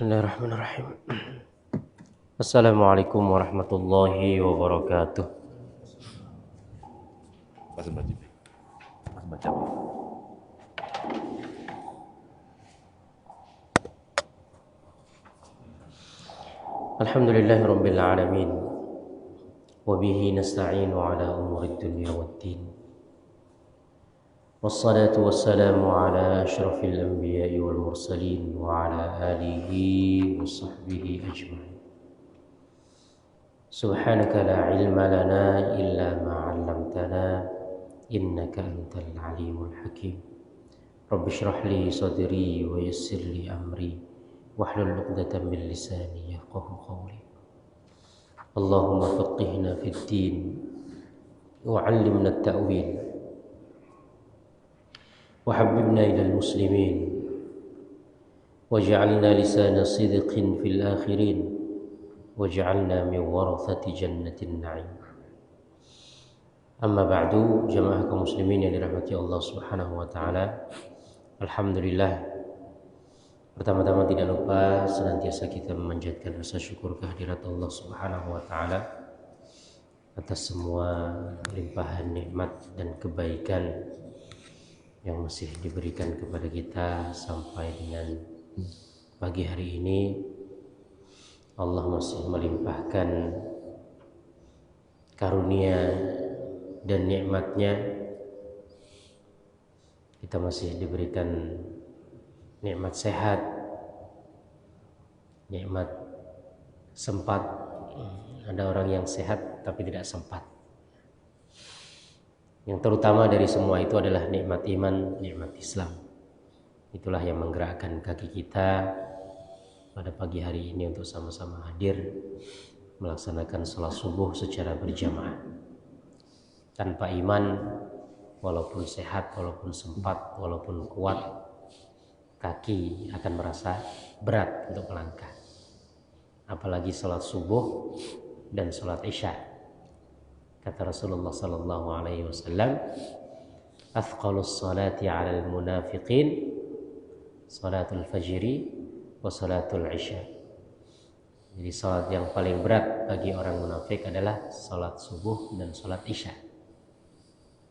Bismillahirrahmanirrahim. Assalamualaikum warahmatullahi wabarakatuh. Alhamdulillahi rabbil alamin. Wabihi nasta'inu ala umuri dunya waddin. Wassalatu wassalamu ala asyrafil anbiya'i wal mursalin wa ala alihi wa sahbihi ajma'in. Subhanaka la ilma lana illa ma 'allamtana innaka antal alimul hakim. Rabbi shrah li sadri wa yassir li amri wahlul 'uqdatam min lisani yafqahu qawli. Allahumma faqihna fid din wa 'allimna at-ta'wil. وحببنا إلى المسلمين وجعلنا لسان صدق في الآخرين وجعلنا من ورثة جنة النعيم. أما بعد جماعة المسلمين yang dirahmati Allah Subhanahu wa taala. Alhamdulillah, pertama-tama tidak lupa senantiasa kita memanjatkan rasa syukur kehadirat Allah Subhanahu wa taala atas semua limpahan nikmat dan kebaikan yang masih diberikan kepada kita sampai dengan pagi hari ini. Allah masih melimpahkan karunia dan nikmatnya. Kita masih diberikan nikmat sehat, nikmat sempat. Ada orang yang sehat tapi tidak sempat. Yang terutama dari semua itu adalah nikmat iman, nikmat Islam. Itulah yang menggerakkan kaki kita pada pagi hari ini untuk sama-sama hadir melaksanakan salat subuh secara berjamaah. Tanpa iman, walaupun sehat, walaupun sempat, walaupun kuat, kaki akan merasa berat untuk melangkah. Apalagi salat subuh dan salat isya. Kata Rasulullah sallallahu alaihi wasallam, "Athqalus salati 'alal munafiqin salatul fajri wa salatul isya." Jadi salat yang paling berat bagi orang munafik adalah salat subuh dan salat isya.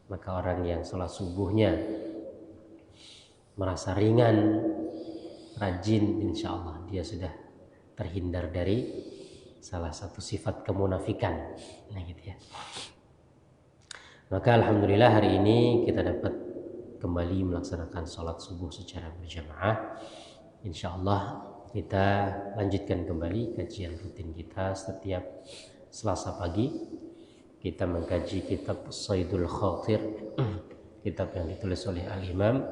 Maka orang yang salat subuhnya merasa ringan, rajin, insyaallah dia sudah terhindar dari salah satu sifat kemunafikan. Nah gitu ya. Maka alhamdulillah hari ini kita dapat kembali melaksanakan sholat subuh secara berjamaah. InsyaAllah kita lanjutkan kembali kajian rutin kita setiap Selasa pagi. Kita mengkaji kitab Saidul Khatir, kitab yang ditulis oleh Al-Imam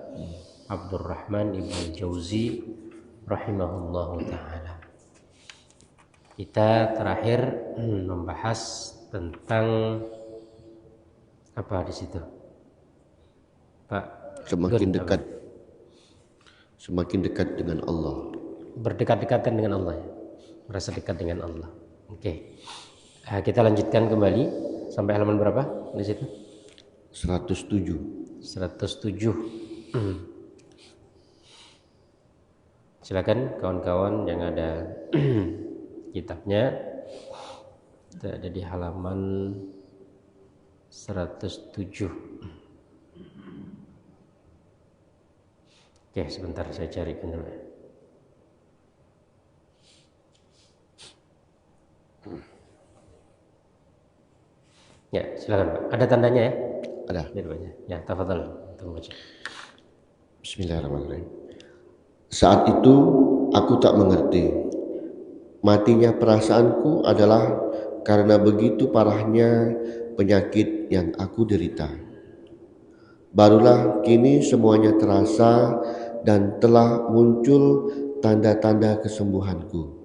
Abdurrahman Ibn Jauzi rahimahullahu ta'ala. Kita terakhir membahas tentang apa di situ, Pak? Semakin dekat dengan Allah. Berdekat-dekatan dengan Allah, ya? Merasa dekat dengan Allah. Oke. Kita lanjutkan kembali sampai halaman berapa di situ? 107. 107. Silakan kawan-kawan yang ada kitabnya, kita ada di halaman 107. Oke, sebentar saya carikan dulu. Ya, silakan Pak. Ada tandanya ya? Ada. Ya, tafadhal. Tunggu baca. Bismillahirrahmanirrahim. Saat itu aku tak mengerti. Matinya perasaanku adalah karena begitu parahnya penyakit yang aku derita. Barulah kini semuanya terasa dan telah muncul tanda-tanda kesembuhanku.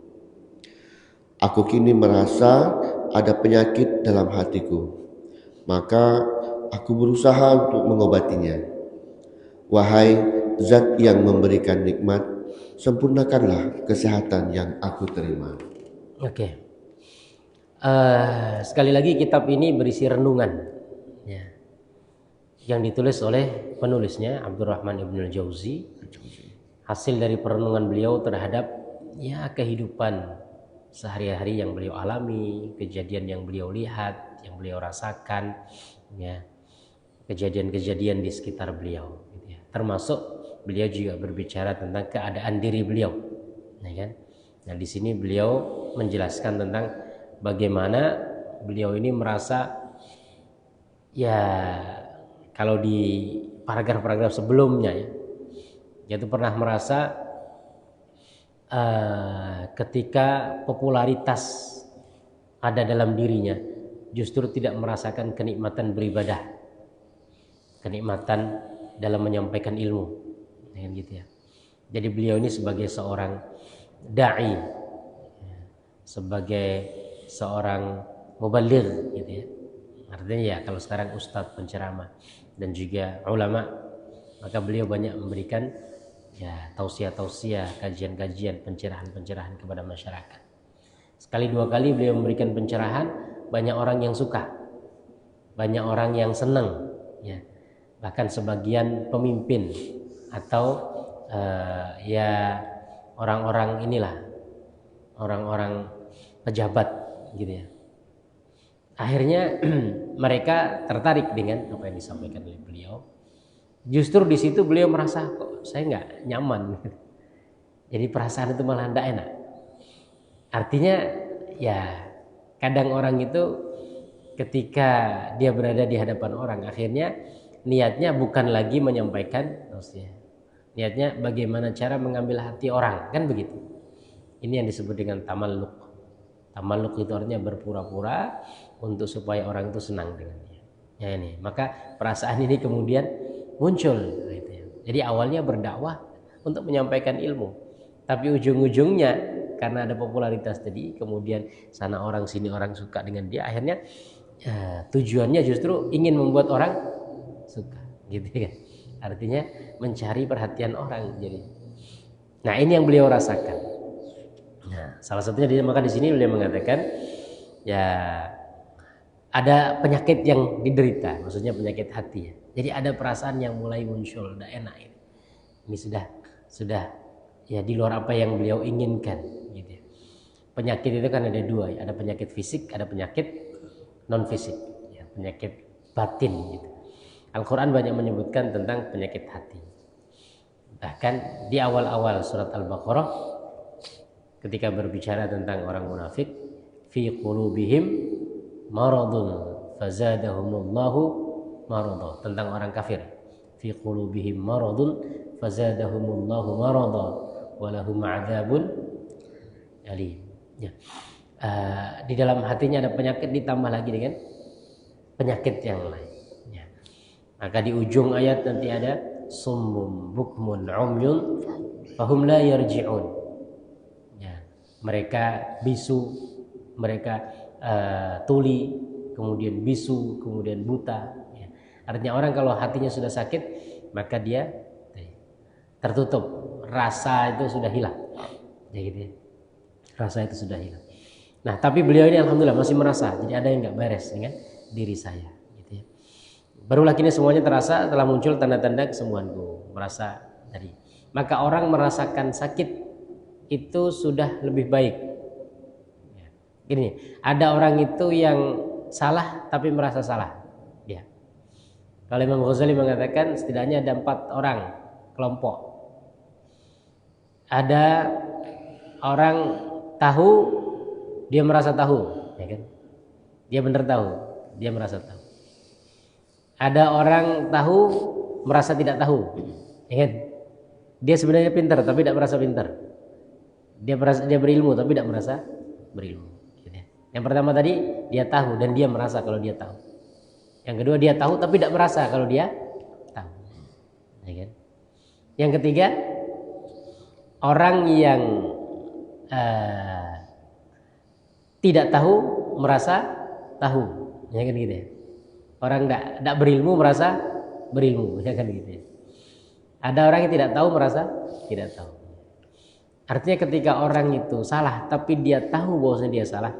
Aku kini merasa ada penyakit dalam hatiku. Maka aku berusaha untuk mengobatinya. Wahai Zat yang memberikan nikmat, sempurnakanlah kesehatan yang aku terima. Oke. Sekali lagi kitab ini berisi renungan ya, yang ditulis oleh penulisnya Abdurrahman Ibn Jauzi, hasil dari perenungan beliau terhadap ya kehidupan sehari-hari yang beliau alami, kejadian yang beliau lihat, yang beliau rasakan, ya, kejadian-kejadian di sekitar beliau, gitu ya. Termasuk beliau juga berbicara tentang keadaan diri beliau, ya kan? Nah di sini beliau menjelaskan tentang bagaimana beliau ini merasa, ya kalau di paragraf-paragraf sebelumnya ya, yaitu pernah merasa ketika popularitas ada dalam dirinya, justru tidak merasakan kenikmatan beribadah, kenikmatan dalam menyampaikan ilmu, gitu ya. Jadi beliau ini sebagai seorang dai, sebagai seorang mubaligh, gitu ya. Artinya ya kalau sekarang ustadz penceramah dan juga ulama, maka beliau banyak memberikan ya tausiah-tausiah, kajian-kajian, pencerahan-pencerahan kepada masyarakat. Sekali dua kali beliau memberikan pencerahan, banyak orang yang suka, banyak orang yang senang, ya. Bahkan sebagian pemimpin atau ya orang-orang inilah, orang-orang pejabat, gitu ya. Akhirnya mereka tertarik dengan apa yang disampaikan oleh beliau. Justru di situ beliau merasa kok saya nggak nyaman, jadi perasaan itu malah tidak enak. Artinya ya kadang orang itu ketika dia berada di hadapan orang, akhirnya niatnya bukan lagi menyampaikan tausiah, niatnya bagaimana cara mengambil hati orang, kan begitu. Ini yang disebut dengan tamalluk. Tamalluk itu artinya berpura-pura untuk supaya orang itu senang dengannya. Ya ini, maka perasaan ini kemudian muncul, gitu ya. Jadi awalnya berdakwah untuk menyampaikan ilmu, tapi ujung-ujungnya karena ada popularitas tadi, kemudian sana orang sini orang suka dengan dia, akhirnya tujuannya justru ingin membuat orang suka, gitu kan. Artinya mencari perhatian orang. Jadi, nah ini yang beliau rasakan. Nah, salah satunya maka di sini beliau mengatakan ya ada penyakit yang diderita, maksudnya penyakit hati ya. Jadi ada perasaan yang mulai muncul, tidak enak ini. Ini sudah ya di luar apa yang beliau inginkan, gitu ya. Penyakit itu kan ada dua, ya. Ada penyakit fisik, ada penyakit non fisik, ya, penyakit batin, gitu. Al-Quran banyak menyebutkan tentang penyakit hati. Bahkan di awal-awal surat Al-Baqarah ketika berbicara tentang orang munafik, fi qulubihim maradun fazadahumullahu marada, tentang orang kafir, fi qulubihim maradun fazadahumullahu marada walahum adzabun alim, ya. Di dalam hatinya ada penyakit ditambah lagi dengan penyakit yang lain, ya. Maka di ujung ayat nanti ada summum bukmun umyun fahum la yarji'un, ya. Mereka bisu, mereka tuli, kemudian bisu, kemudian buta, ya. Artinya orang kalau hatinya sudah sakit, maka dia tertutup, rasa itu sudah hilang, ya gitu ya. Rasa itu sudah hilang. Nah tapi beliau ini alhamdulillah masih merasa, jadi ada yang nggak beres dengan diri saya, gitu ya. Barulah kini semuanya terasa, telah muncul tanda-tanda kesembuhanku, merasa tadi. Maka orang merasakan sakit itu sudah lebih baik. Gini, ada orang itu yang salah tapi merasa salah, ya. Kalau Imam Ghazali mengatakan setidaknya ada 4 orang kelompok. Ada orang tahu, dia merasa tahu, ya kan? Dia benar tahu, dia merasa tahu. Ada orang tahu merasa tidak tahu, ya kan? Dia sebenarnya pintar tapi tidak merasa pintar. Dia berilmu tapi tidak merasa berilmu. Yang pertama tadi dia tahu dan dia merasa kalau dia tahu. Yang kedua dia tahu tapi tidak merasa kalau dia tahu, ya kan? Yang ketiga orang yang tidak tahu merasa tahu, ya kan gitu ya. Orang tidak berilmu merasa berilmu, ya kan gitu ya. Ada orang yang tidak tahu merasa tidak tahu. Artinya ketika orang itu salah tapi dia tahu bahwasanya dia salah,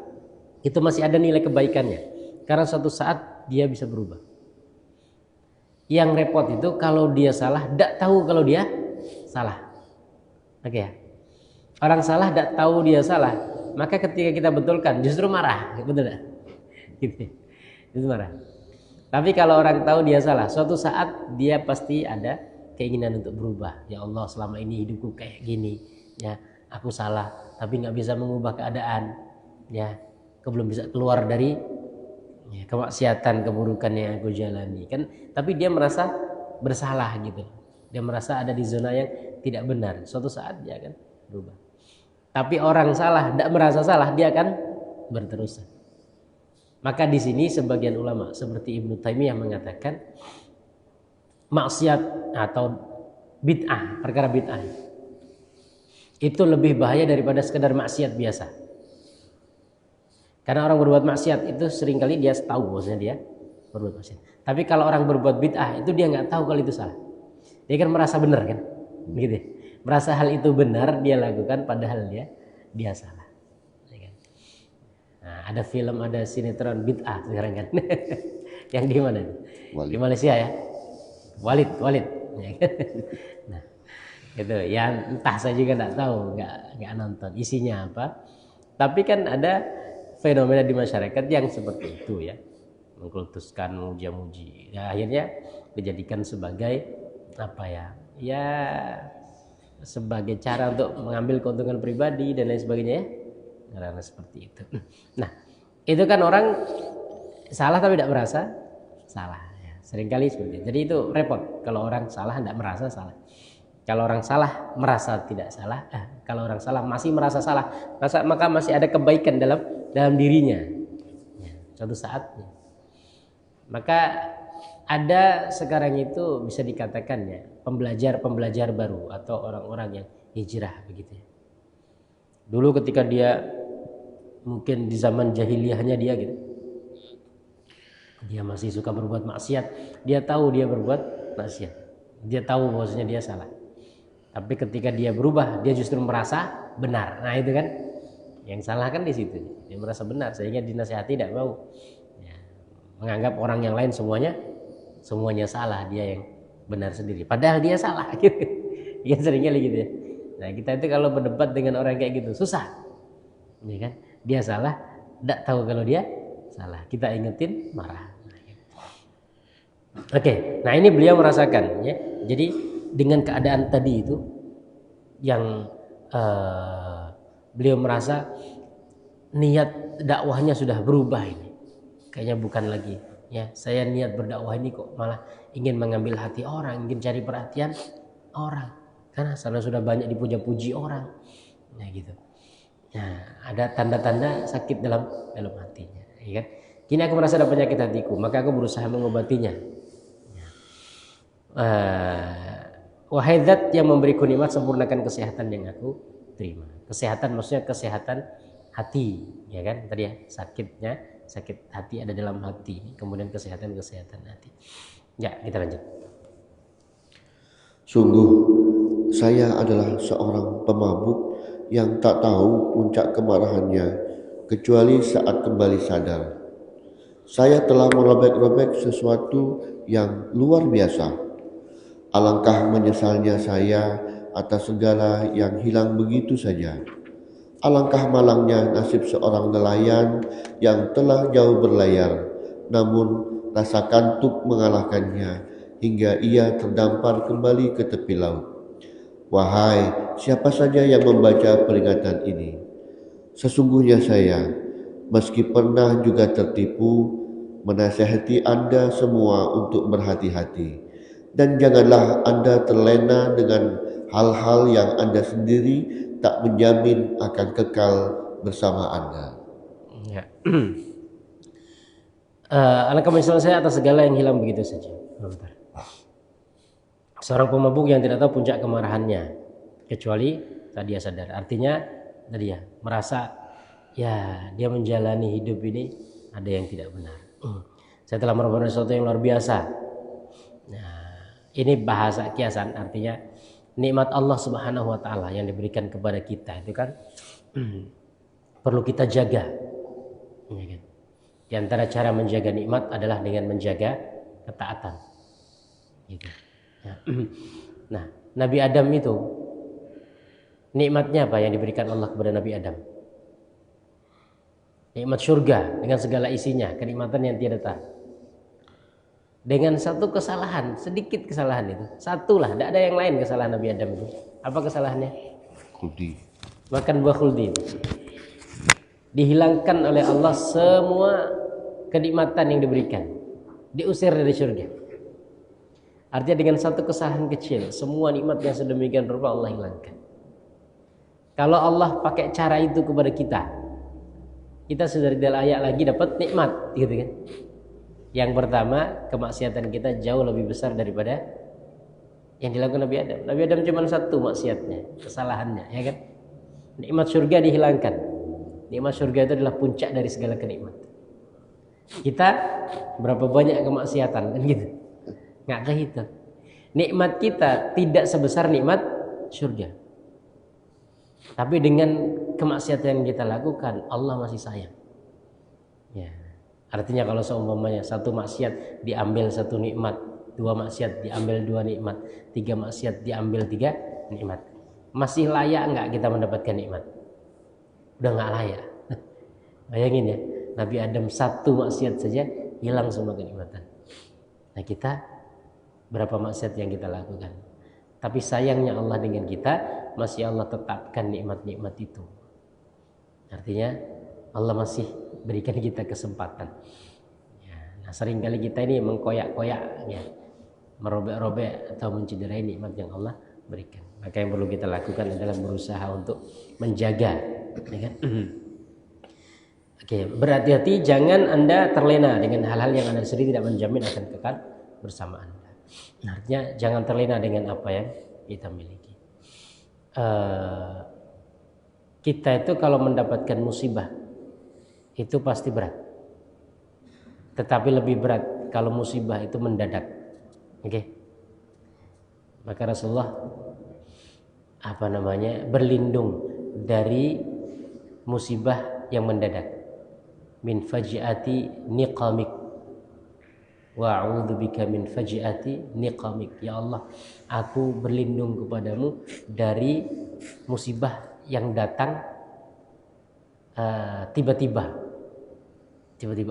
itu masih ada nilai kebaikannya, karena suatu saat dia bisa berubah. Yang repot itu kalau dia salah, tidak tahu kalau dia salah. Oke ya. Orang salah tidak tahu dia salah, maka ketika kita betulkan justru marah, betul tidak? Gitu. Itu marah. Tapi kalau orang tahu dia salah, suatu saat dia pasti ada keinginan untuk berubah. Ya Allah, selama ini hidupku kayak gini, ya aku salah, tapi nggak bisa mengubah keadaan, ya aku belum bisa keluar dari ya, kemaksiatan, keburukan yang aku jalani. Kan, tapi dia merasa bersalah gitu. Dia merasa ada di zona yang tidak benar. Suatu saat dia akan berubah. Tapi orang salah, tidak merasa salah, dia akan berterusan. Maka di sini sebagian ulama seperti Ibnu Taimiyah mengatakan maksiat atau bid'ah, perkara bid'ah itu lebih bahaya daripada sekedar maksiat biasa. Karena orang berbuat maksiat itu seringkali dia tahu bahwasanya dia berbuat maksiat. Tapi kalau orang berbuat bid'ah itu dia nggak tahu kalau itu salah. Dia kan merasa benar kan, gitu. Merasa hal itu benar dia lakukan padahal dia salah. Nah, ada film, ada sinetron bid'ah sekarang kan. Yang di mana? Di Malaysia ya. Walid. Ya kan? Nah, itu ya entah, saya juga nggak tahu, nggak nonton isinya apa. Tapi kan ada fenomena di masyarakat yang seperti itu ya, mengkultuskan, muji-muji. Ya, akhirnya dijadikan sebagai apa ya? Ya sebagai cara untuk mengambil keuntungan pribadi dan lain sebagainya ya. Karena seperti itu. Nah, itu kan orang salah tapi tidak merasa salah. Ya, seringkali seperti itu. Jadi itu repot kalau orang salah tidak merasa salah. Kalau orang salah merasa tidak salah. Kalau orang salah masih merasa salah, maka masih ada kebaikan dalam dirinya. Ya, suatu saat. Ya. Maka ada sekarang itu bisa dikatakan ya pembelajar baru atau orang-orang yang hijrah begitu ya. Dulu ketika dia mungkin di zaman jahiliyahnya dia gitu, dia masih suka berbuat maksiat, dia tahu dia berbuat maksiat, dia tahu bahwasanya dia salah. Tapi ketika dia berubah, dia justru merasa benar. Nah itu kan yang salah kan di situ, dia merasa benar sehingga dinasihati tidak mau, ya, menganggap orang yang lain semuanya salah, dia yang benar sendiri. Padahal dia salah, gitu. Ya seringnya gitu ya. Nah kita itu kalau berdebat dengan orang kayak gitu susah, ya kan? Dia salah, tidak tahu kalau dia salah. Kita ingetin, marah. Oke, nah ini beliau merasakan, ya. Jadi dengan keadaan tadi itu, yang beliau merasa niat dakwahnya sudah berubah ini. Kayaknya bukan lagi, ya. Saya niat berdakwah ini kok malah ingin mengambil hati orang, ingin cari perhatian orang. Karena sana sudah banyak dipuja-puji orang, ya gitu. Nah, ada tanda-tanda sakit dalam hatinya, ya kan? Kini aku merasa ada penyakit hatiku, maka aku berusaha mengobatinya. Wahai Zat yang memberiku nikmat, sempurnakan kesehatan yang aku terima. Kesehatan maksudnya kesehatan hati, ya kan? Tadi ya, sakit hati ada dalam hati. Kemudian kesehatan hati. Ya, kita lanjut. Sungguh, saya adalah seorang pemabuk yang tak tahu puncak kemarahannya kecuali saat kembali sadar. Saya telah merobek-robek sesuatu yang luar biasa. Alangkah menyesalnya saya atas segala yang hilang begitu saja. Alangkah malangnya nasib seorang nelayan yang telah jauh berlayar, namun rasa kantuk mengalahkannya hingga ia terdampar kembali ke tepi laut. Wahai siapa saja yang membaca peringatan ini, sesungguhnya saya, meski pernah juga tertipu, menasihati Anda semua untuk berhati-hati. Dan janganlah Anda terlena dengan hal-hal yang Anda sendiri tak menjamin akan kekal bersama Anda. Ya. Alangkah menyesal saya atas segala yang hilang begitu saja. Seorang pemabuk yang tidak tahu puncak kemarahannya kecuali saat dia sadar. Artinya tadi ya, merasa ya dia menjalani hidup ini ada yang tidak benar. Saya telah melakukan sesuatu yang luar biasa. Nah, ini bahasa kiasan, artinya nikmat Allah Subhanahu wa taala yang diberikan kepada kita itu kan perlu kita jaga. Ya kan? Di antara cara menjaga nikmat adalah dengan menjaga ketaatan. Gitu. Nah, Nabi Adam itu Nikmatnya apa yang diberikan Allah kepada Nabi Adam? Nikmat surga dengan segala isinya, kenikmatan yang tiada tahan. Dengan satu kesalahan, sedikit kesalahan itu, satulah, tidak ada yang lain kesalahan Nabi Adam itu. Apa kesalahannya? Khuldi. Makan buah khuldi. Dihilangkan oleh Allah semua kenikmatan yang diberikan, diusir dari surga. Artinya dengan satu kesalahan kecil, semua nikmat yang sedemikian rupa Allah hilangkan. Kalau Allah pakai cara itu kepada kita sudah tidak layak lagi dapat nikmat, gitu kan? Yang pertama, kemaksiatan kita jauh lebih besar daripada yang dilakukan Nabi Adam. Nabi Adam cuma satu maksiatnya, kesalahannya, ya kan? Nikmat surga dihilangkan. Nikmat surga itu adalah puncak dari segala kenikmatan. Kita berapa banyak kemaksiatan, kan gitu? Nggak kehitung. Nikmat kita tidak sebesar nikmat surga. Tapi dengan kemaksiatan yang kita lakukan, Allah masih sayang. Ya. Artinya kalau seumpamanya satu maksiat diambil satu nikmat, dua maksiat diambil dua nikmat, tiga maksiat diambil tiga nikmat, masih layak nggak kita mendapatkan nikmat? Udah nggak layak. Bayangin ya, Nabi Adam satu maksiat saja hilang semua kenikmatan. Nah kita berapa maksiat yang kita lakukan? Tapi sayangnya Allah dengan kita, masih Allah tetapkan nikmat-nikmat itu. Artinya Allah masih berikan kita kesempatan. Ya, nah seringkali kita ini mengkoyak-koyak, ya, merobek-robek atau mencederai nikmat yang Allah berikan. Maka yang perlu kita lakukan adalah berusaha untuk menjaga, ya kan? Oke, berhati-hati jangan Anda terlena dengan hal-hal yang Anda sendiri tidak menjamin akan kekal bersama Anda. Nah, artinya jangan terlena dengan apa yang kita miliki. Kita itu kalau mendapatkan musibah itu pasti berat. Tetapi lebih berat kalau musibah itu mendadak. Oke. Maka Rasulullah berlindung dari musibah yang mendadak. Min fajiati niqamik wa a'udzubika min fajiati niqamik. Ya Allah, aku berlindung kepadamu dari musibah yang datang tiba-tiba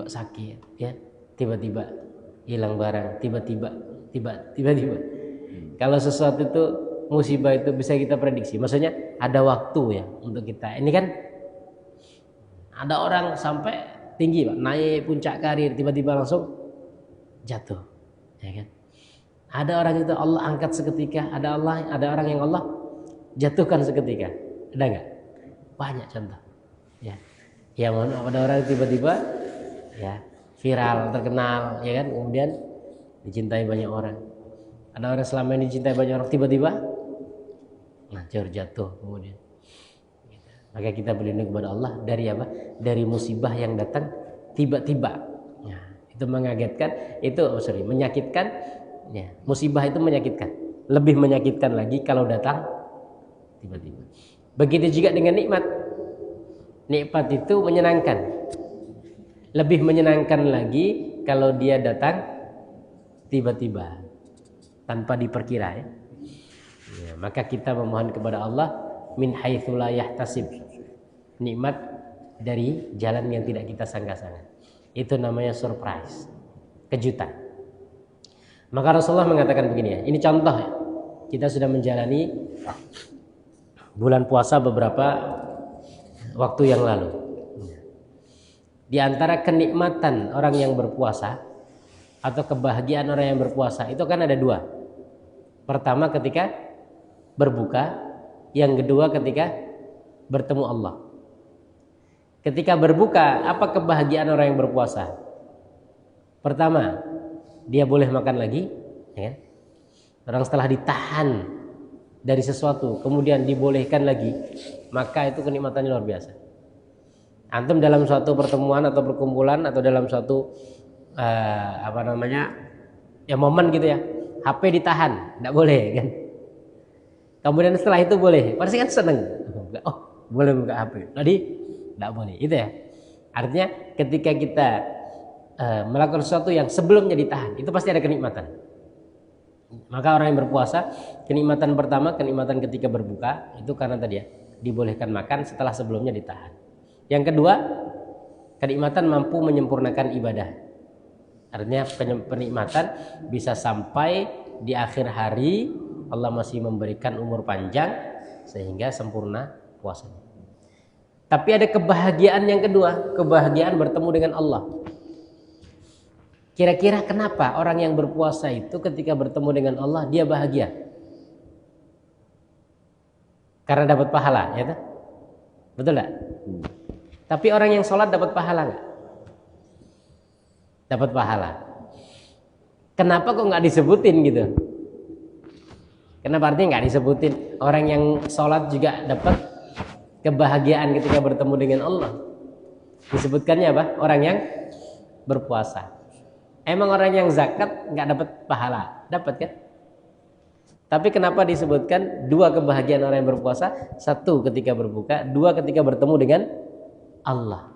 sakit, ya, tiba-tiba hilang barang, tiba-tiba. Kalau sesuatu itu musibah itu bisa kita prediksi, maksudnya ada waktu ya untuk kita. Ini kan ada orang sampai tinggi, Pak, naik puncak karir, tiba-tiba langsung jatuh, ya kan? Ada orang itu Allah angkat seketika, ada orang yang Allah jatuhkan seketika. Ada nggak? Banyak contoh. Ya, yang mana ada orang tiba-tiba ya viral, terkenal, ya kan? Kemudian dicintai banyak orang. Ada orang selama ini dicintai banyak orang, tiba-tiba hancur, jatuh kemudian. Maka kita berlindung kepada Allah dari apa? Dari musibah yang datang tiba-tiba. Ya, itu mengagetkan, menyakitkan. Ya, musibah itu menyakitkan. Lebih menyakitkan lagi kalau datang tiba-tiba. Begitu juga dengan nikmat. Nikmat itu menyenangkan. Lebih menyenangkan lagi kalau dia datang tiba-tiba tanpa diperkira, ya. Ya, maka kita memohon kepada Allah min haitsu la yahtasib. Nikmat dari jalan yang tidak kita sangka-sangka. Itu namanya surprise, kejutan. Maka Rasulullah mengatakan begini, ya. Ini contoh, ya. Kita sudah menjalani bulan puasa beberapa waktu yang lalu. Di antara kenikmatan orang yang berpuasa atau kebahagiaan orang yang berpuasa itu kan ada dua. Pertama ketika berbuka, yang kedua ketika bertemu Allah. Ketika berbuka, apa kebahagiaan orang yang berpuasa? Pertama, dia boleh makan lagi, ya kan? Orang setelah ditahan dari sesuatu kemudian dibolehkan lagi, maka itu kenikmatannya luar biasa. Antum dalam suatu pertemuan atau perkumpulan atau dalam suatu momen gitu ya, HP ditahan, tidak boleh kan? Kemudian setelah itu boleh, pasti kan seneng. Oh, boleh buka HP. Tadi tidak boleh, itu ya. Artinya ketika kita melakukan sesuatu yang sebelumnya ditahan, itu pasti ada kenikmatan. Maka orang yang berpuasa, kenikmatan pertama, kenikmatan ketika berbuka itu karena tadi ya, dibolehkan makan setelah sebelumnya ditahan. Yang kedua, kenikmatan mampu menyempurnakan ibadah. Artinya penikmatan bisa sampai di akhir hari Allah masih memberikan umur panjang sehingga sempurna puasanya. Tapi ada kebahagiaan yang kedua, kebahagiaan bertemu dengan Allah. Kira-kira kenapa orang yang berpuasa itu ketika bertemu dengan Allah dia bahagia? Karena dapat pahala, ya kan? Betul enggak? Tapi orang yang sholat dapat pahala enggak? Dapat pahala. Kenapa kok nggak disebutin gitu? Kenapa artinya nggak disebutin? Orang yang sholat juga dapat kebahagiaan ketika bertemu dengan Allah. Disebutkannya apa? Orang yang berpuasa. Emang orang yang zakat nggak dapat pahala? Dapat kan? Tapi kenapa disebutkan dua kebahagiaan orang yang berpuasa? Satu ketika berbuka, dua ketika bertemu dengan Allah.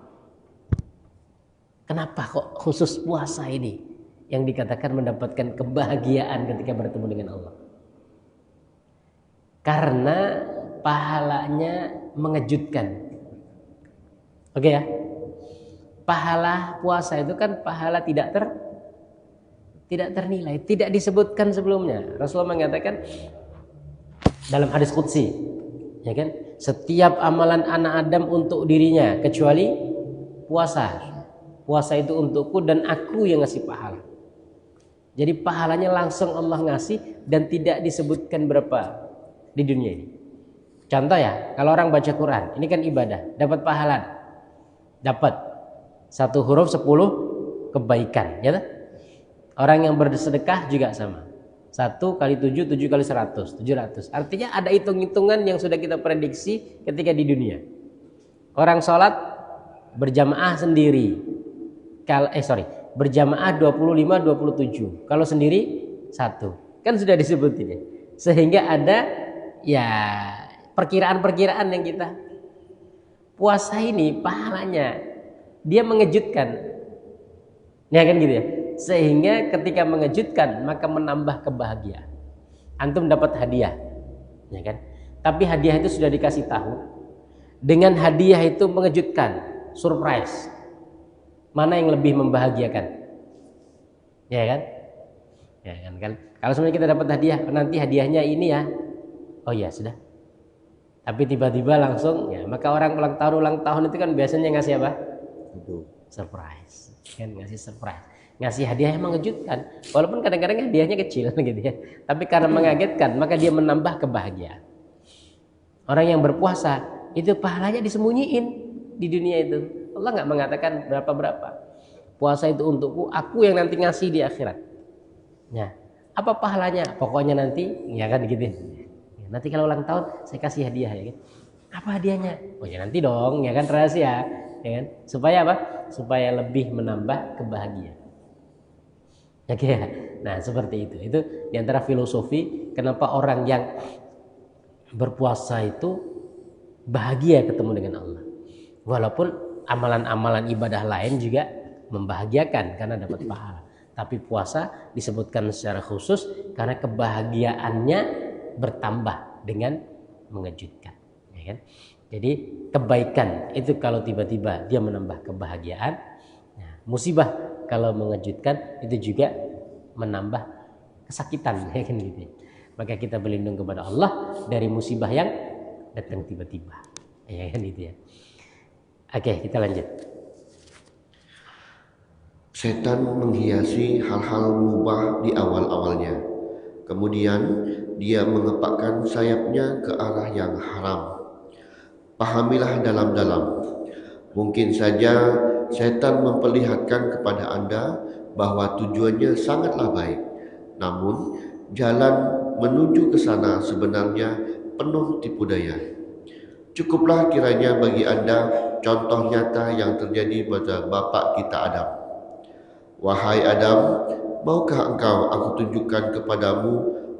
Kenapa kok khusus puasa ini yang dikatakan mendapatkan kebahagiaan ketika bertemu dengan Allah? Karena pahalanya mengejutkan. Oke ya? Pahala puasa itu kan pahala tidak ternilai, tidak disebutkan sebelumnya. Rasulullah mengatakan dalam hadis qudsi, ya kan? Setiap amalan anak Adam untuk dirinya kecuali puasa. Puasa itu untukku dan aku yang ngasih pahala. Jadi pahalanya langsung Allah ngasih dan tidak disebutkan berapa di dunia ini. Contoh ya, kalau orang baca Quran, ini kan ibadah, dapat pahala. Dapat 1 huruf 10 kebaikan, ya kan? Orang yang bersedekah juga sama. 1 kali 7, 7 kali 100, 700. Artinya ada hitung-hitungan yang sudah kita prediksi ketika di dunia. Orang sholat berjamaah sendiri. Berjamaah 25, 27. Kalau sendiri 1. Kan sudah disebutin ya. Sehingga ada ya perkiraan-perkiraan yang kita. Puasa ini pahalanya dia mengejutkan. Ya kan gitu ya. Sehingga ketika mengejutkan maka menambah kebahagiaan. Antum dapat hadiah, ya kan? Tapi hadiah itu sudah dikasih tahu. Dengan hadiah itu mengejutkan, surprise. Mana yang lebih membahagiakan? Ya kan? Ya kan? Kalau sebenarnya kita dapat hadiah, nanti hadiahnya ini ya. Oh ya sudah. Tapi tiba-tiba langsung ya, maka orang ulang tahun itu kan biasanya ngasih apa? Surprise. Kan ngasih surprise. Ngasih hadiah yang mengejutkan, walaupun kadang-kadang hadiahnya kecil gitu ya, tapi karena mengagetkan maka dia menambah kebahagiaan. Orang yang berpuasa itu pahalanya disembunyiin di dunia itu. Allah nggak mengatakan berapa. Puasa itu untukku, aku yang nanti ngasih di akhirat. Ya, apa pahalanya? Pokoknya nanti, ya kan gitu. Ya, nanti kalau ulang tahun saya kasih hadiah ya kan. Apa hadiahnya? Oh ya nanti dong, ya kan rahasia, ya kan. Supaya apa? Supaya lebih menambah kebahagiaan. Oke ya. Nah seperti itu. Itu diantara filosofi kenapa orang yang berpuasa itu bahagia ketemu dengan Allah. Walaupun amalan-amalan ibadah lain juga membahagiakan karena dapat pahala. Tapi puasa disebutkan secara khusus karena kebahagiaannya bertambah dengan mengejutkan. Ya kan? Jadi kebaikan itu kalau tiba-tiba dia menambah kebahagiaan. Nah, musibah kalau mengejutkan itu juga menambah kesakitan, ya kan gitu. Maka kita berlindung kepada Allah dari musibah yang datang tiba-tiba, ya kan gitu ya. Oke, kita lanjut. Setan menghiasi hal-hal mubah di awal-awalnya. Kemudian dia mengepakkan sayapnya ke arah yang haram. Pahamilah dalam-dalam. Mungkin saja setan memperlihatkan kepada Anda bahwa tujuannya sangatlah baik. Namun, jalan menuju ke sana sebenarnya penuh tipu daya. Cukuplah kiranya bagi Anda contoh nyata yang terjadi pada bapak kita Adam. Wahai Adam, maukah engkau aku tunjukkan kepadamu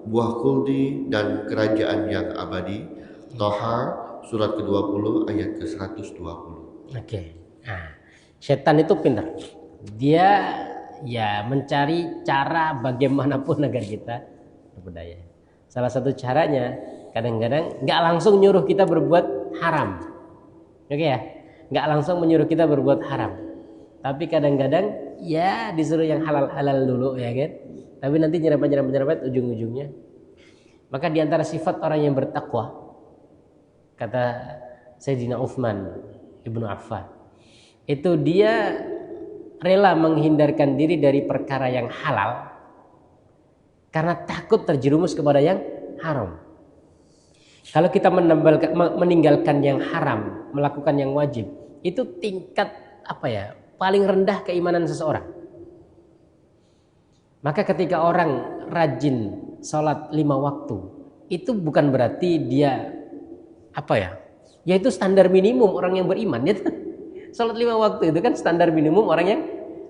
buah khuldi dan kerajaan yang abadi? Toha surat ke-20 ayat ke-120. Oke. Nah, setan itu pintar. Dia ya mencari cara bagaimanapun agar kita terpedaya. Salah satu caranya kadang-kadang nggak langsung nyuruh kita berbuat haram, oke ya, nggak langsung menyuruh kita berbuat haram, tapi kadang-kadang ya disuruh yang halal-halal dulu ya kan, tapi nanti nyerempet ujung-ujungnya. Maka diantara sifat orang yang bertakwa, kata Sayyidina Utsman ibnu Affan, itu dia rela menghindarkan diri dari perkara yang halal karena takut terjerumus kepada yang haram. Kalau kita meninggalkan yang haram, melakukan yang wajib, itu tingkat paling rendah keimanan seseorang. Maka ketika orang rajin sholat 5 waktu, itu bukan berarti dia yaitu standar minimum orang yang beriman. Sholat 5 waktu itu kan standar minimum orang yang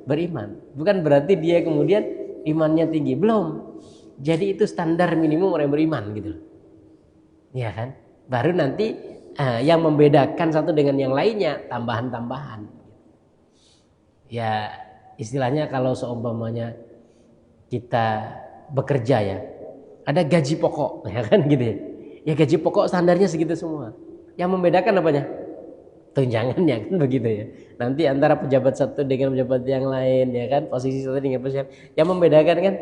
beriman. Bukan berarti dia kemudian imannya tinggi, belum. Jadi itu standar minimum orang yang beriman gitu. Ya kan? Baru nanti yang membedakan satu dengan yang lainnya tambahan-tambahan. Ya istilahnya kalau seumpamanya kita bekerja ya, ada gaji pokok ya kan gitu ya. Ya gaji pokok standarnya segitu semua. Yang membedakan apanya? Tunjangannya kan begitu ya. Nanti antara pejabat satu dengan pejabat yang lain ya kan, posisi satu dengan posisi yang membedakan kan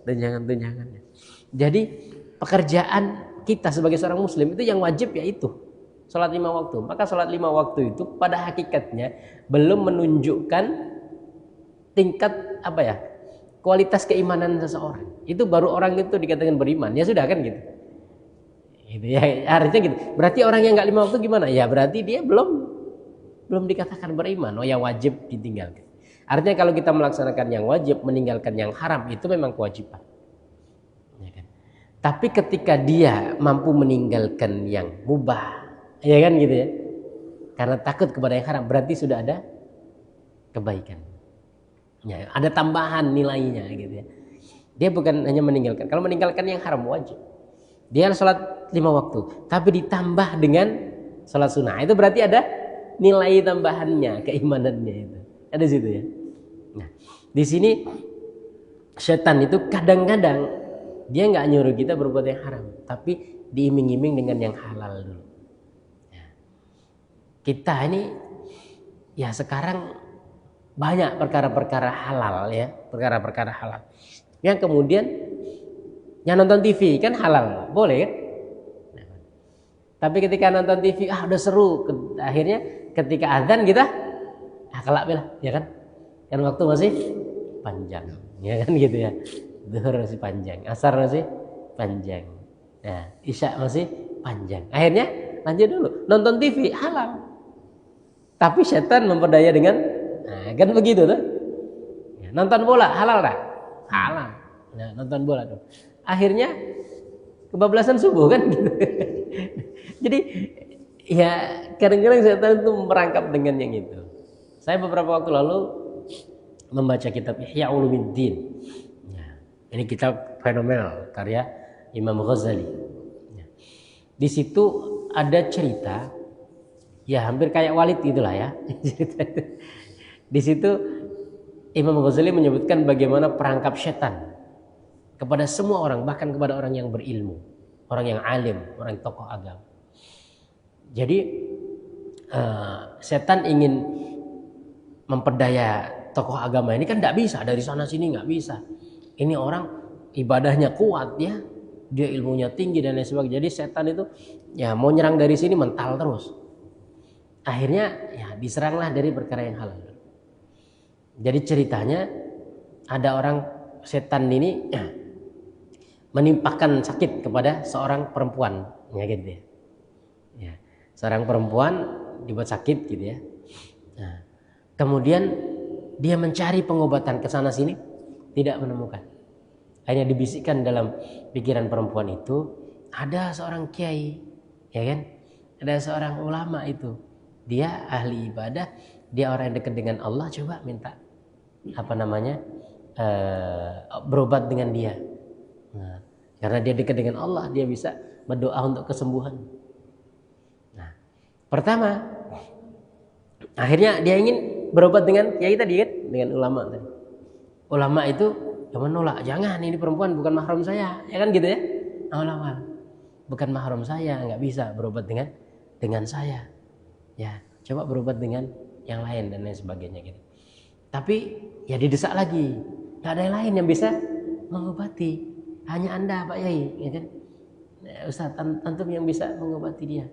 tunjangannya. Jadi pekerjaan kita sebagai seorang muslim itu yang wajib yaitu sholat 5 waktu. Maka sholat 5 waktu itu pada hakikatnya belum menunjukkan tingkat kualitas keimanan seseorang. Itu baru orang itu dikatakan beriman. Ya sudah kan gitu. Gitu ya, artinya gitu. Berarti orang yang nggak 5 waktu gimana? Ya berarti dia belum dikatakan beriman. Oh yang wajib ditinggalkan. Artinya kalau kita melaksanakan yang wajib, meninggalkan yang haram, itu memang kewajiban. Ya kan? Tapi ketika dia mampu meninggalkan yang mubah, ya kan gitu ya, karena takut kepada yang haram, berarti sudah ada kebaikan. Ya, ada tambahan nilainya gitu ya. Dia bukan hanya meninggalkan. Kalau meninggalkan yang haram wajib, dia sholat 5 waktu, tapi ditambah dengan sholat sunnah, itu berarti ada nilai tambahannya, keimanannya itu. Ada situ ya. Nah, di sini setan itu kadang-kadang dia nggak nyuruh kita berbuat yang haram, tapi diiming-iming dengan yang halal dulu. Ya. Kita ini ya sekarang banyak perkara-perkara halal ya, perkara-perkara halal. Yang kemudian yang nonton TV kan halal, boleh kan? Nah, tapi ketika nonton TV udah seru, akhirnya ketika azan kita kelak belah, ya kan? Kan waktu masih panjang, ya kan gitu ya. Zuhur masih panjang, asar masih panjang, nah isya masih panjang. Akhirnya lanjut dulu nonton TV halal, tapi setan memperdaya dengan, kan begitu tuh. Ya, nonton bola halal tak? Halal. Nah, nonton bola tuh. Akhirnya kebablasan subuh kan gitu. Jadi ya kadang-kadang setan itu merangkap dengan yang itu. Saya beberapa waktu lalu membaca kitab Ihya Ulumuddin. Ya, ini kitab fenomenal karya Imam Ghazali. Ya. Di situ ada cerita, ya hampir kayak Walid gitulah ya. Di situ Imam Ghazali menyebutkan bagaimana perangkap setan kepada semua orang, bahkan kepada orang yang berilmu, orang yang alim, orang yang tokoh agama. Jadi setan ingin memperdaya tokoh agama ini kan tidak bisa, dari sana sini nggak bisa. Ini orang ibadahnya kuat ya, dia ilmunya tinggi dan lain sebagainya. Jadi setan itu ya mau nyerang dari sini mental terus. Akhirnya ya diseranglah dari perkara yang halal. Jadi ceritanya ada orang setan ini menimpakan sakit kepada seorang perempuan, ya gitu ya. Ya, seorang perempuan dibuat sakit gitu ya. Nah, kemudian dia mencari pengobatan ke sana sini, tidak menemukan. Akhirnya dibisikkan dalam pikiran perempuan itu, ada seorang kiai, ya kan? Ada seorang ulama itu, dia ahli ibadah, dia orang yang dekat dengan Allah, coba minta berobat dengan dia. Nah, karena dia dekat dengan Allah, dia bisa berdoa untuk kesembuhan. Nah, pertama, akhirnya dia ingin berobat dengan kiai tadi kan, dengan ulama tadi. Ulama itu yang menolak, jangan, ini perempuan bukan mahram saya, ya kan gitu ya. Awal-awal bukan mahram saya, nggak bisa berobat dengan saya, ya coba berobat dengan yang lain dan lain sebagainya gitu. Tapi ya didesak lagi, nggak ada yang lain yang bisa mengobati, hanya Anda Pak Yai, ya kan? Ustaz, antum yang bisa mengobati dia.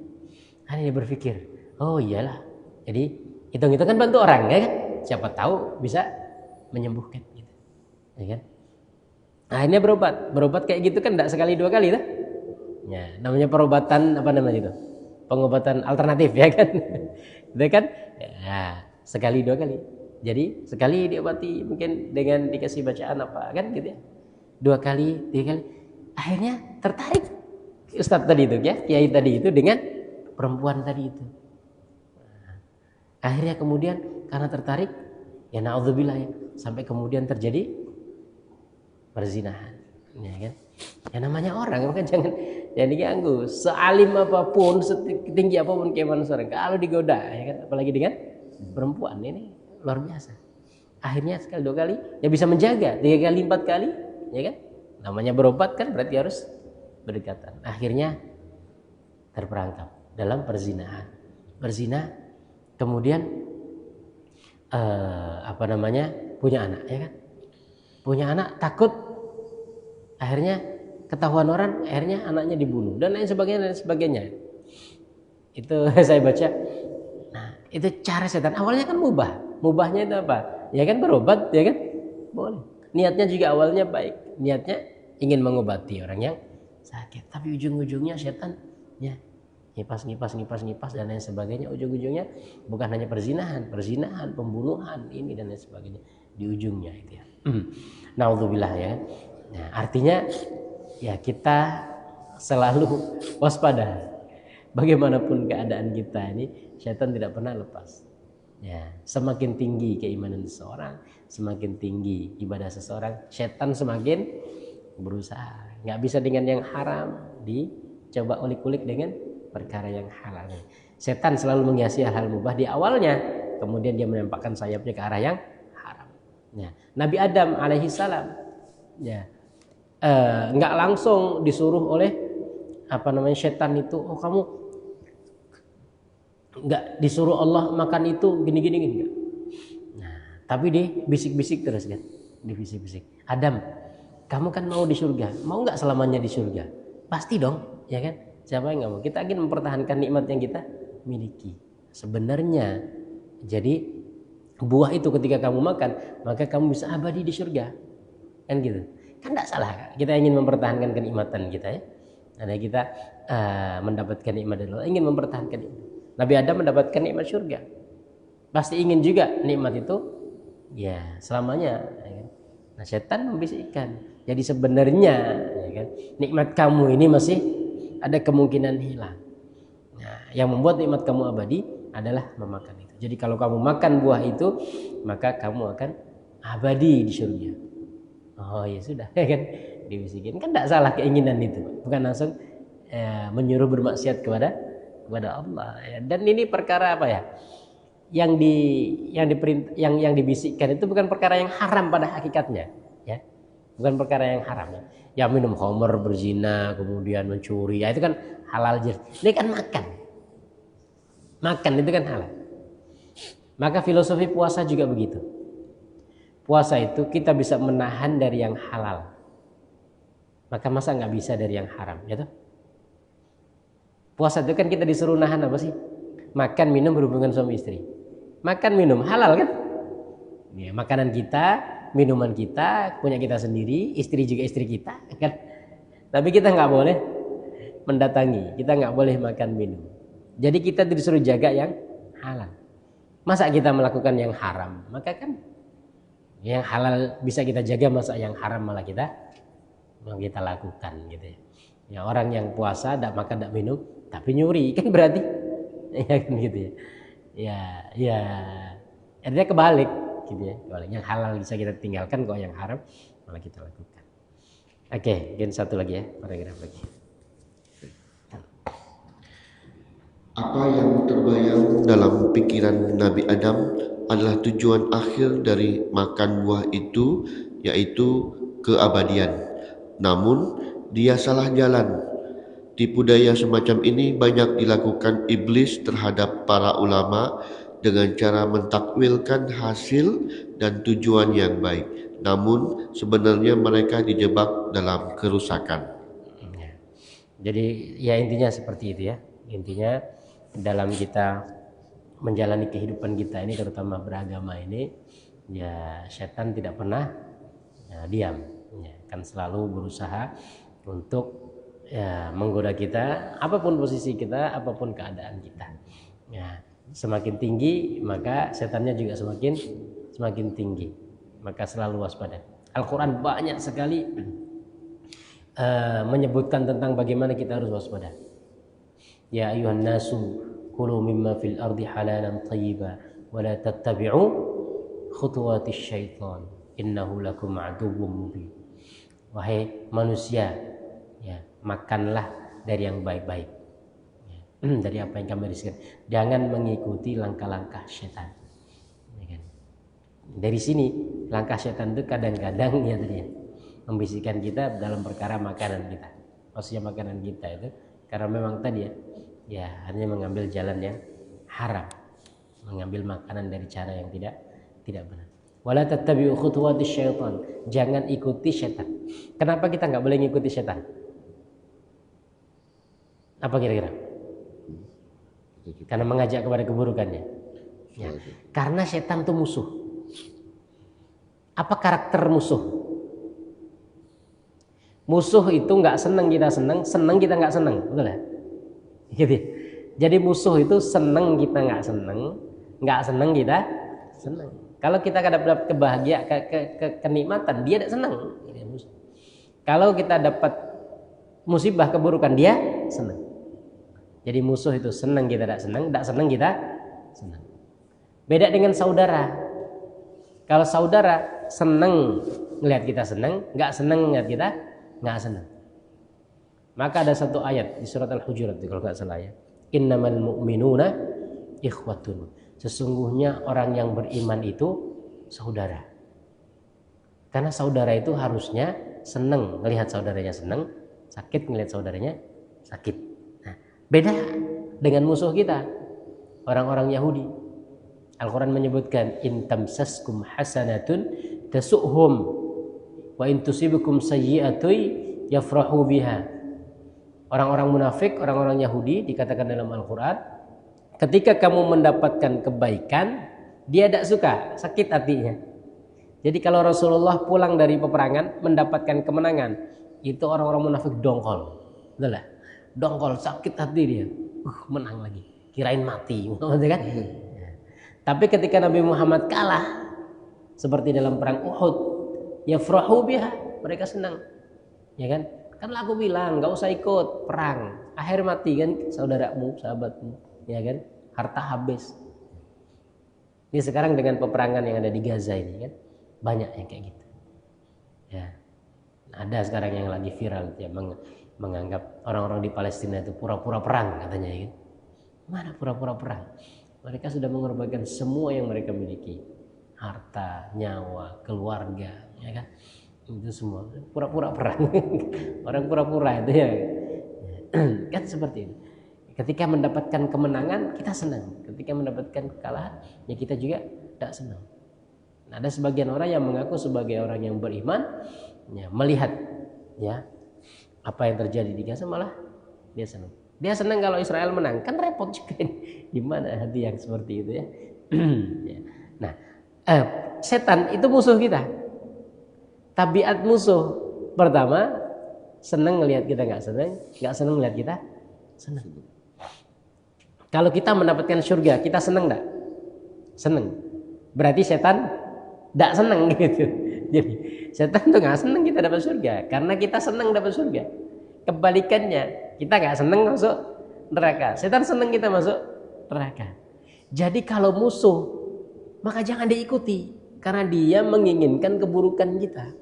Hanya dia berpikir, oh iyalah, jadi hitung-hitung kan bantu orang, ya kan? Siapa tahu bisa menyembuhkan, gitu, ya kan? Akhirnya berobat kayak gitu kan, tidak sekali dua kali, lah. Ya, namanya perobatan apa namanya itu? Pengobatan alternatif, ya kan? Itu kan? Ya, sekali dua kali. Jadi sekali diobati mungkin dengan dikasih bacaan apa kan gitu ya. 2 kali, 3 kali. Akhirnya tertarik Ustadz tadi itu ya, kiai tadi itu dengan perempuan tadi itu. Akhirnya kemudian karena tertarik, ya naudzubillah ya, sampai kemudian terjadi perzinahan, ya kan? Ya namanya orang kan jangan diganggu. Sealim apapun, setinggi apapun keimanan seorang, kalau digoda, ya kan, apalagi dengan perempuan ini luar biasa. Akhirnya sekali 2 kali, ya bisa menjaga 3 kali 4 kali, ya kan? Namanya berobat kan berarti harus berdekatan. Akhirnya terperangkap dalam perzinahan. Berzina, kemudian punya anak, ya kan? Punya anak, takut akhirnya ketahuan orang, akhirnya anaknya dibunuh dan lain sebagainya. Itu saya baca. Nah, itu cara setan. Awalnya kan mubahnya itu apa? Ya kan berobat, ya kan? Boleh. Niatnya juga awalnya baik. Niatnya ingin mengobati orang yang sakit. Tapi ujung-ujungnya setan ya ngipas dan lain sebagainya. Ujung-ujungnya bukan hanya perzinahan, pembunuhan ini dan lain sebagainya di ujungnya itu ya. Naudzubillah ya. Nah, artinya ya kita selalu waspada. Bagaimanapun keadaan kita ini, setan tidak pernah lepas. Ya, semakin tinggi keimanan seseorang, semakin tinggi ibadah seseorang, setan semakin berusaha. Nggak bisa dengan yang haram, dicoba ulik-ulik dengan perkara yang halal. Setan selalu menghiasi hal mubah di awalnya, kemudian dia menempakkan sayapnya ke arah yang haram. Ya, Nabi Adam alaihissalam, ya, nggak langsung disuruh oleh setan itu, oh kamu nggak disuruh Allah makan itu gini enggak. Nah, tapi dibisik-bisik terus kan, dibisik-bisik. Adam, kamu kan mau di surga, mau nggak selamanya di surga? Pasti dong, ya kan? Siapa yang nggak mau? Kita ingin mempertahankan nikmat yang kita miliki. Sebenarnya, jadi buah itu ketika kamu makan, maka kamu bisa abadi di surga, kan gitu. Kan nggak salah, kita ingin mempertahankan kenikmatan kita ya. Ada kita mendapatkan nikmat dari Allah, ingin mempertahankan itu. Nabi Adam mendapatkan nikmat surga, pasti ingin juga nikmat itu ya selamanya, ya kan? Nah, setan membisikkan, jadi sebenarnya ya kan, nikmat kamu ini masih ada kemungkinan hilang. Nah, yang membuat nikmat kamu abadi adalah memakan itu. Jadi kalau kamu makan buah itu, maka kamu akan abadi di surga. Oh ya sudah, ya kan, dibisikin, kan tidak salah keinginan itu, bukan langsung menyuruh bermaksiat kepada Allah ya. Dan ini perkara apa ya, yang dibisikkan itu bukan perkara yang haram pada hakikatnya ya, bukan perkara yang haram ya, minum khamr, berzina, kemudian mencuri, ya itu kan halal jelas. Ini kan makan itu kan halal. Maka filosofi puasa juga begitu. Puasa itu kita bisa menahan dari yang halal, maka masa nggak bisa dari yang haram, ya toh? Puasa itu kan kita disuruh nahan apa sih? Makan, minum, berhubungan suami istri. Makan, minum, halal kan? Ya, makanan kita, minuman kita, punya kita sendiri, istri juga istri kita, kan? Tapi kita nggak boleh mendatangi, kita nggak boleh makan, minum. Jadi kita disuruh jaga yang halal. Masa kita melakukan yang haram? Maka kan yang halal bisa kita jaga, masa yang haram malah kita lakukan gitu ya. Ya, orang yang puasa tidak makan, tidak minum, tapi nyuri, kan berarti ya kan gitu ya. Ya artinya kebalik gitu ya. Yang halal bisa kita tinggalkan, kok yang haram malah kita lakukan. Oke, mungkin satu lagi ya, paragraf lagi. Apa yang terbayang dalam pikiran Nabi Adam adalah tujuan akhir dari makan buah itu, yaitu keabadian. Namun dia salah jalan. Tipu daya semacam ini banyak dilakukan iblis terhadap para ulama dengan cara mentakwilkan hasil dan tujuan yang baik. Namun sebenarnya mereka dijebak dalam kerusakan. Jadi ya intinya seperti itu ya. Intinya dalam kita menjalani kehidupan kita ini, terutama beragama ini, ya setan tidak pernah diam, ya, kan selalu berusaha untuk menggoda kita, apapun posisi kita, apapun keadaan kita. Ya, semakin tinggi maka setannya juga semakin tinggi. Maka selalu waspada. Al-Quran banyak sekali menyebutkan tentang bagaimana kita harus waspada. Ya ayuhan nasu kulu mimma fil ardi halalan thayyiba wa la tattabi'u khutuwatis syaitan innahu lakum aduwwum mubin. Wahai manusia, ya, makanlah dari yang baik-baik, ya, dari apa yang kami rizkikan. Jangan mengikuti langkah-langkah setan, ya kan? Dari sini langkah setan itu kadang-kadang ya tadi ya, membisikkan kita dalam perkara makanan kita. Maksudnya makanan kita itu karena memang tadi ya hanya mengambil jalan yang haram, mengambil makanan dari cara yang tidak benar. Wala tattabi'u khutuwatis syaitan, jangan ikuti setan. Kenapa kita nggak boleh ngikuti setan? Apa kira-kira? Karena mengajak kepada keburukannya. Ya. Karena setan itu musuh. Apa karakter musuh? Musuh itu nggak senang kita senang, senang kita nggak senang, betul ya? Gitu. Jadi musuh itu senang kita nggak senang kita senang. Kalau kita dapat kebahagiaan, kenikmatan, dia tidak senang. Kalau kita dapat musibah, keburukan, dia senang. Jadi musuh itu senang kita tidak senang kita senang. Beda dengan saudara. Kalau saudara senang ngelihat kita senang, nggak senang ngelihat kita nggak senang. Maka ada satu ayat di surat Al-Hujurat kalau nggak salah ya. Innamal mu'minuna ikhwatun. Sesungguhnya orang yang beriman itu saudara. Karena saudara itu harusnya senang ngelihat saudaranya senang, sakit ngelihat saudaranya sakit. Nah, beda dengan musuh kita, orang-orang Yahudi. Al-Quran menyebutkan in tamsaskum hasanatun tasu'hum wa in tusibukum sayyi'atun yafrahu biha. Orang-orang munafik, orang-orang Yahudi dikatakan dalam Al-Quran, ketika kamu mendapatkan kebaikan, dia tidak suka, sakit hatinya. Jadi kalau Rasulullah pulang dari peperangan mendapatkan kemenangan, itu orang-orang munafik dongkol, betul lah? Dongkol, sakit hati dia, menang lagi, kirain mati, kan? Tapi ketika Nabi Muhammad kalah, seperti dalam perang Uhud, yafrahu biha, mereka senang, ya kan? Kan aku bilang nggak usah ikut perang, akhir mati kan saudaramu, sahabatmu, ya kan? Harta habis. Ini sekarang dengan peperangan yang ada di Gaza ini kan banyak yang kayak gitu. Ya, ada sekarang yang lagi viral ya, menganggap orang-orang di Palestina itu pura-pura perang katanya, ya kan? Mana pura-pura perang? Mereka sudah mengorbankan semua yang mereka miliki, harta, nyawa, keluarga, ya kan? Itu semua pura-pura perang. Orang pura-pura itu ya. Kan seperti itu. Ketika mendapatkan kemenangan kita senang, ketika mendapatkan kekalahan ya kita juga tidak senang. Nah, ada sebagian orang yang mengaku sebagai orang yang beriman, ya, melihat ya apa yang terjadi di Gaza malah dia senang. Dia senang kalau Israel menang, kan repot juga. Gimana hati yang seperti itu ya? Nah, setan itu musuh kita. Tabiat musuh pertama senang ngelihat kita nggak senang ngelihat kita senang. Kalau kita mendapatkan surga, kita senang enggak? Senang. Berarti setan enggak senang gitu. Jadi setan tuh enggak senang kita dapat surga karena kita senang dapat surga. Kebalikannya, kita enggak senang masuk neraka. Setan senang kita masuk neraka. Jadi kalau musuh, maka jangan diikuti karena dia menginginkan keburukan kita.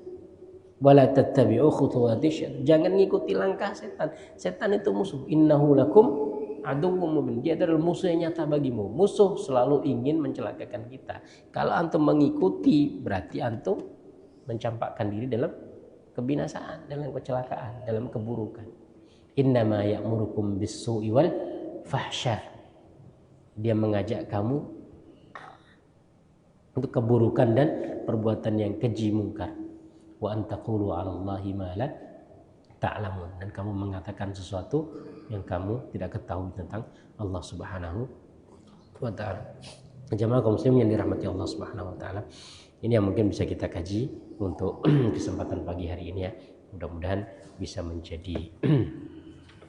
Wala tattabi'u khutuwatis syaitan. Jangan ngikuti langkah setan. Setan itu musuh. Innahu lakum aduwwum mubin. Dia adalah musuh yang nyata bagimu. Musuh selalu ingin mencelakakan kita. Kalau antum mengikuti berarti antum mencampakkan diri dalam kebinasaan, dalam kecelakaan, dalam keburukan. Innama ya'murukum bis-su'i wal fahsya. Dia mengajak kamu untuk keburukan dan perbuatan yang keji mungkar. Wa an taqulu 'alallahi ma la ta'lamun, dan kamu mengatakan sesuatu yang kamu tidak ketahui tentang Allah Subhanahu wa taala. Jemaah kaum muslimin yang dirahmati Allah Subhanahu wa taala, ini yang mungkin bisa kita kaji untuk kesempatan pagi hari ini ya. Mudah-mudahan bisa menjadi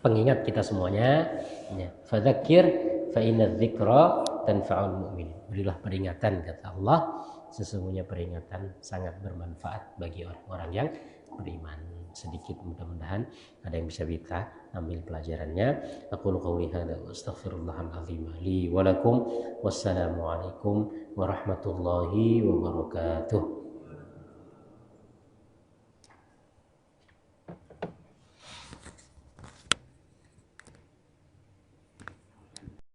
pengingat kita semuanya ya. Fadzakir fa inna dzikra tanfa'ul mu'minin. Berilah peringatan, kata Allah, sesungguhnya peringatan sangat bermanfaat bagi orang-orang yang beriman. Sedikit mudah-mudahan ada yang bisa kita ambil pelajarannya. Aqulu qouli hadza wa astaghfirullahal azim li wa lakum. Wassalamu alaikum warahmatullahi wabarakatuh.